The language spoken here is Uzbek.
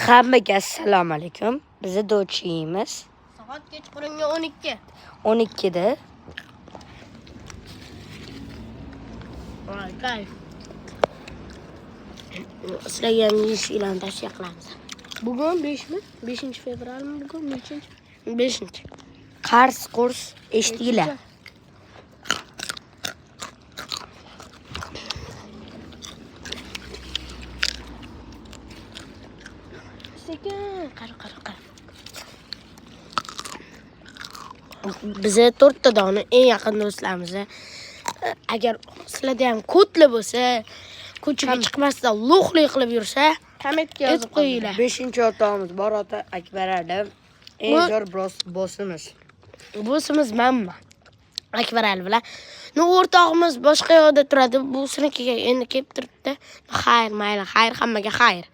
Hammaga assalomu alaykum. Biz do'ch yeymiz. Soat kechqurungi 12. 12da. Voy, kayf. Sizlarga ham yeyishinglarni tavsiya qilamiz. Bugun 5mi? 5-fevralmi bugun? 5. Qars qurs eshitdinglar. Sekin, qara. Bize 4 ta dona eng yaqin do'stlarimiz. Agar sizlarda ham kodli bo'lsa, ko'chaga chiqmasdan lo'qlik qilib yursa, kommentga yozib qo'yinglar. 5-o'rtog'imiz bor ota Akbar Ali. Eng zo'r bossimiz. Bossimiz manman. Akbar Ali bilan. O'rtog'imiz boshqa yoqda turadi. Bu sinikiga endi kelib turibdi. Xayr, mayli, xayr, hammaga xayr.